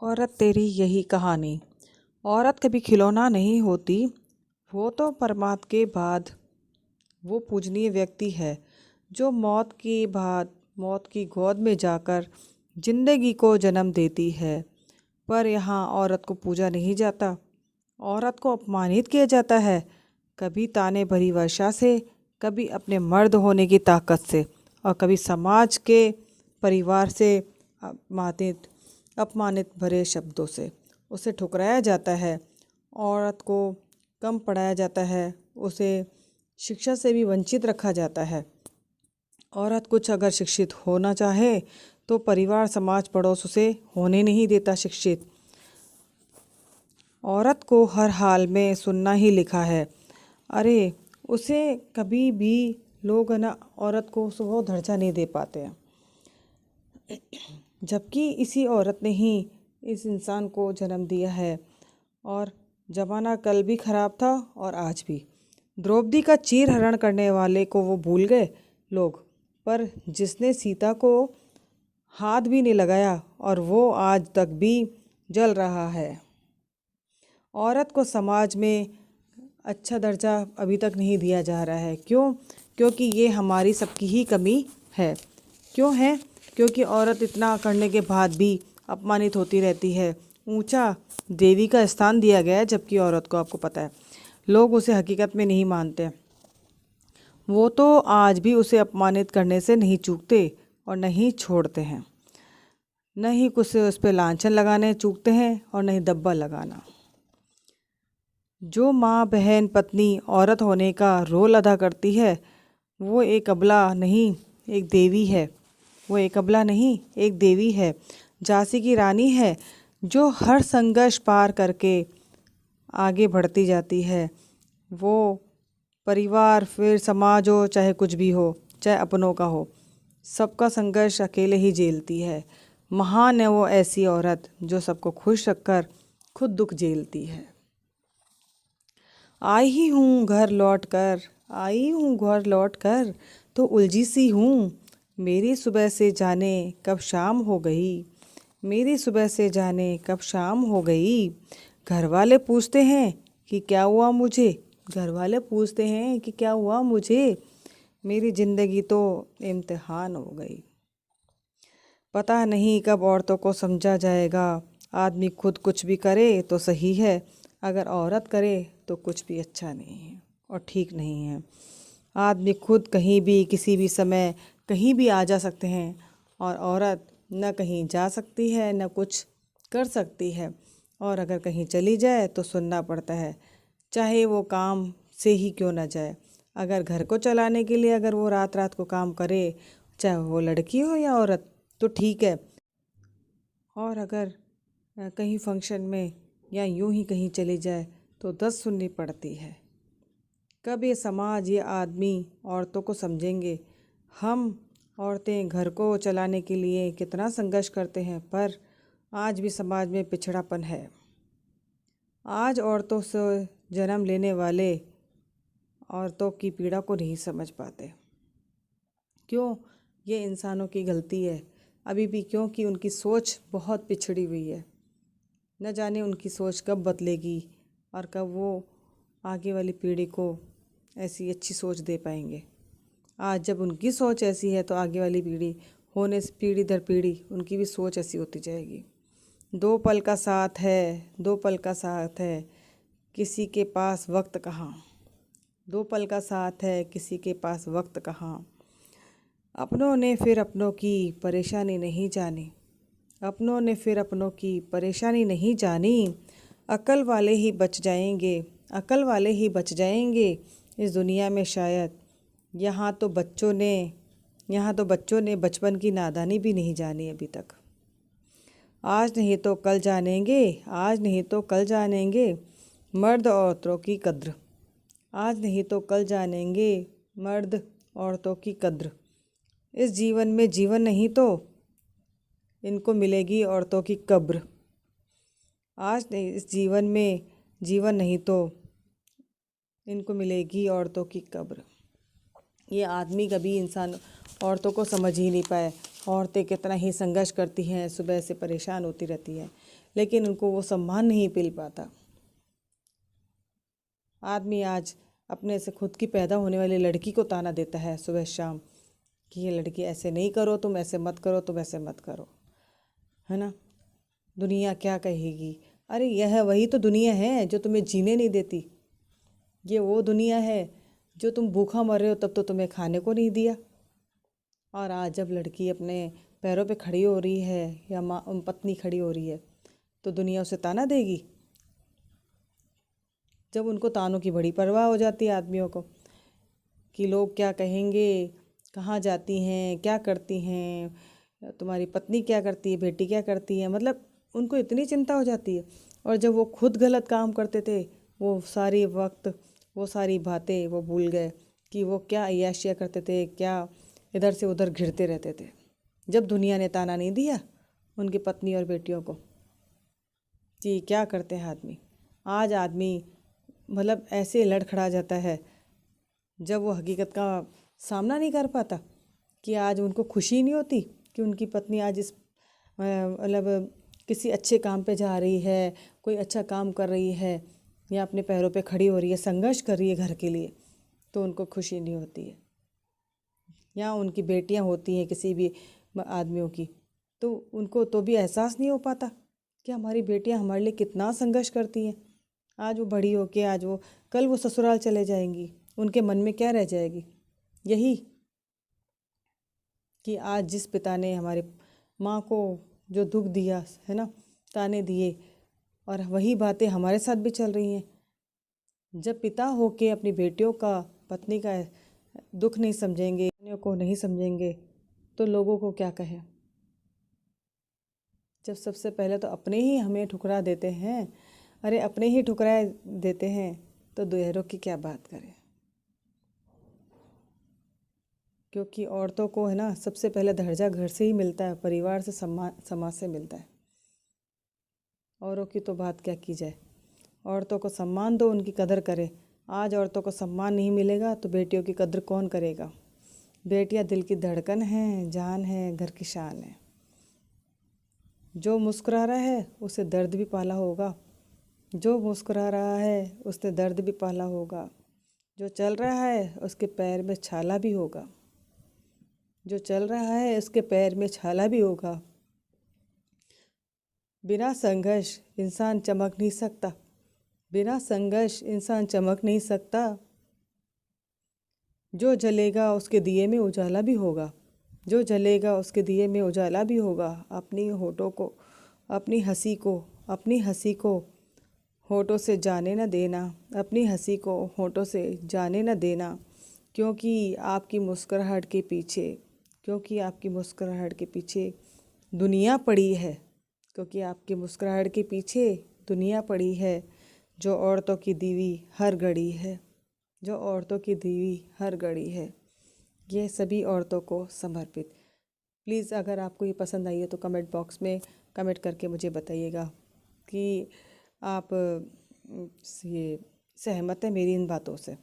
औरत तेरी यही कहानी। औरत कभी खिलौना नहीं होती, वो तो परमात्मा के बाद वो पूजनीय व्यक्ति है जो मौत के बाद मौत की गोद में जाकर जिंदगी को जन्म देती है। पर यहाँ औरत को पूजा नहीं जाता, औरत को अपमानित किया जाता है, कभी ताने भरी वर्षा से, कभी अपने मर्द होने की ताकत से, और कभी समाज के परिवार से अपमानित अपमानित भरे शब्दों से उसे ठुकराया जाता है। औरत को कम पढ़ाया जाता है, उसे शिक्षा से भी वंचित रखा जाता है। औरत कुछ अगर शिक्षित होना चाहे तो परिवार समाज पड़ोस उसे होने नहीं देता शिक्षित। औरत को हर हाल में सुनना ही लिखा है। अरे उसे कभी भी लोग ना औरत को वो दर्जा नहीं दे पाते हैं, जबकि इसी औरत ने ही इस इंसान को जन्म दिया है। और ज़माना कल भी ख़राब था और आज भी। द्रौपदी का चीर हरण करने वाले को वो भूल गए लोग, पर जिसने सीता को हाथ भी नहीं लगाया और वो आज तक भी जल रहा है। औरत को समाज में अच्छा दर्जा अभी तक नहीं दिया जा रहा है। क्यों? क्योंकि ये हमारी सबकी ही कमी है। क्यों है? क्योंकि औरत इतना करने के बाद भी अपमानित होती रहती है। ऊंचा देवी का स्थान दिया गया है, जबकि औरत को, आपको पता है, लोग उसे हकीकत में नहीं मानते। वो तो आज भी उसे अपमानित करने से नहीं चूकते और नहीं छोड़ते हैं। न ही कुछ उस पर लांछन लगाने चूकते हैं और न ही दब्बा लगाना। जो माँ, बहन, पत्नी औरत होने का रोल अदा करती है, वो एक अबला नहीं, एक देवी है। वो एक अबला नहीं, एक देवी है। झांसी की रानी है जो हर संघर्ष पार करके आगे बढ़ती जाती है। वो परिवार, फिर समाज हो, चाहे कुछ भी हो, चाहे अपनों का हो, सबका संघर्ष अकेले ही झेलती है। महान है वो ऐसी औरत जो सबको खुश रखकर खुद दुख झेलती है। आई ही हूँ घर लौट कर, आई हूँ घर लौट कर, तो उलझी सी हूँ। मेरी सुबह से जाने कब शाम हो गई, मेरी सुबह से जाने कब शाम हो गई। घर वाले पूछते हैं कि क्या हुआ मुझे, घर वाले पूछते हैं कि क्या हुआ मुझे। मेरी ज़िंदगी तो इम्तिहान हो गई। पता नहीं कब औरतों को समझा जाएगा। आदमी खुद कुछ भी करे तो सही है, अगर औरत करे तो कुछ भी अच्छा नहीं है और ठीक नहीं है। आदमी खुद कहीं भी किसी भी समय कहीं भी आ जा सकते हैं, और औरत न कहीं जा सकती है न कुछ कर सकती है। और अगर कहीं चली जाए तो सुनना पड़ता है, चाहे वो काम से ही क्यों ना जाए। अगर घर को चलाने के लिए अगर वो रात रात को काम करे, चाहे वो लड़की हो या औरत, तो ठीक है। और अगर कहीं फंक्शन में या यूं ही कहीं चली जाए तो 10 सुननी पड़ती है। कब ये समाज, ये आदमी औरतों को समझेंगे? हम औरतें घर को चलाने के लिए कितना संघर्ष करते हैं, पर आज भी समाज में पिछड़ापन है। आज औरतों से जन्म लेने वाले औरतों की पीड़ा को नहीं समझ पाते। क्यों? ये इंसानों की गलती है अभी भी, क्योंकि उनकी सोच बहुत पिछड़ी हुई है। न जाने उनकी सोच कब बदलेगी और कब वो आगे वाली पीढ़ी को ऐसी अच्छी सोच दे पाएंगे। आज जब उनकी सोच ऐसी है तो आगे वाली पीढ़ी होने से पीढ़ी दर पीढ़ी उनकी भी सोच ऐसी होती जाएगी। दो पल का साथ है, दो पल का साथ है, किसी के पास वक्त कहाँ। दो पल का साथ है, किसी के पास वक्त कहाँ। अपनों ने फिर अपनों की परेशानी नहीं जानी, अपनों ने फिर अपनों की परेशानी नहीं जानी। अकल वाले ही बच जाएंगे, अकल वाले ही बच जाएंगे इस दुनिया में शायद। यहाँ तो बच्चों ने बचपन की नादानी भी नहीं जानी अभी तक। आज नहीं तो कल जानेंगे, आज नहीं तो कल जानेंगे मर्द औरतों की कद्र। आज नहीं तो कल जानेंगे मर्द औरतों की कद्र। इस जीवन में जीवन नहीं तो इनको मिलेगी औरतों की कब्र। आज नहीं, इस जीवन में जीवन नहीं तो इनको मिलेगी औरतों की कब्र। ये आदमी कभी इंसान औरतों को समझ ही नहीं पाए। औरतें कितना ही संघर्ष करती हैं, सुबह से परेशान होती रहती हैं, लेकिन उनको वो सम्मान नहीं मिल पाता। आदमी आज अपने से खुद की पैदा होने वाली लड़की को ताना देता है सुबह शाम कि ये लड़की ऐसे नहीं करो, तुम ऐसे मत करो, तुम ऐसे मत करो, है ना। दुनिया क्या कहेगी? अरे यह वही तो दुनिया है जो तुम्हें जीने नहीं देती। ये वो दुनिया है जो तुम भूखा मर रहे हो तब तो तुम्हें खाने को नहीं दिया। और आज जब लड़की अपने पैरों पे खड़ी हो रही है या माँ पत्नी खड़ी हो रही है तो दुनिया उसे ताना देगी। जब उनको तानों की बड़ी परवाह हो जाती है आदमियों को कि लोग क्या कहेंगे, कहाँ जाती हैं, क्या करती हैं, तुम्हारी पत्नी क्या करती है, बेटी क्या करती है, मतलब उनको इतनी चिंता हो जाती है। और जब वो खुद गलत काम करते थे वो सारी वक्त वो सारी बातें वो भूल गए कि वो क्या अय्याशियाँ करते थे, क्या इधर से उधर घिरते रहते थे। जब दुनिया ने ताना नहीं दिया उनकी पत्नी और बेटियों को कि क्या करते हैं आदमी, आज आदमी मतलब ऐसे लड़खड़ा जाता है जब वो हकीकत का सामना नहीं कर पाता कि आज उनको खुशी नहीं होती कि उनकी पत्नी आज इस मतलब किसी अच्छे काम पे जा रही है, कोई अच्छा काम कर रही है या अपने पैरों पे खड़ी हो रही है, संघर्ष कर रही है घर के लिए, तो उनको खुशी नहीं होती है। या उनकी बेटियां होती हैं किसी भी आदमियों की, तो उनको तो भी एहसास नहीं हो पाता कि हमारी बेटियां हमारे लिए कितना संघर्ष करती हैं। आज वो बड़ी हो के आज वो कल वो ससुराल चले जाएंगी, उनके मन में क्या रह जाएगी? यही कि आज जिस पिता ने हमारे माँ को जो दुख दिया है ना, ताने दिए, और वही बातें हमारे साथ भी चल रही हैं। जब पिता हो के अपनी बेटियों का, पत्नी का दुख नहीं समझेंगे, पत्नियों को नहीं समझेंगे तो लोगों को क्या कहें। जब सबसे पहले तो अपने ही हमें ठुकरा देते हैं, अरे अपने ही ठुकरा देते हैं तो दूसरों की क्या बात करें। क्योंकि औरतों को है ना सबसे पहले दर्जा घर से ही मिलता है, परिवार से, समाज से मिलता है। औरों की तो बात क्या की जाए। औरतों को सम्मान दो, उनकी कदर करें। आज औरतों को सम्मान नहीं मिलेगा तो बेटियों की कदर कौन करेगा? बेटियां दिल की धड़कन हैं, जान है, घर की शान है। जो मुस्कुरा रहा है उसे दर्द भी पाला होगा, जो मुस्कुरा रहा है उसने दर्द भी पाला होगा, जो चल रहा है उसके पैर में छाला भी होगा, जो चल रहा है उसके पैर में छाला भी होगा। बिना संघर्ष इंसान चमक नहीं सकता, बिना संघर्ष इंसान चमक नहीं सकता। जो जलेगा उसके दिए में उजाला भी होगा, जो जलेगा उसके दिए में उजाला भी होगा। अपनी होठों को, अपनी हंसी को, अपनी हंसी को होठों से जाने न देना, अपनी हंसी को होठों से जाने न देना। क्योंकि आपकी मुस्कुराहट के पीछे, क्योंकि आपकी मुस्कुराहट के पीछे दुनिया पड़ी है, क्योंकि आपकी मुस्कुराहट के पीछे दुनिया पड़ी है। जो औरतों की दीवी हर घड़ी है, जो औरतों की दीवी हर घड़ी है। ये सभी औरतों को समर्पित। प्लीज़ अगर आपको ये पसंद आई है तो कमेंट बॉक्स में कमेंट करके मुझे बताइएगा कि आप ये सहमत हैं मेरी इन बातों से।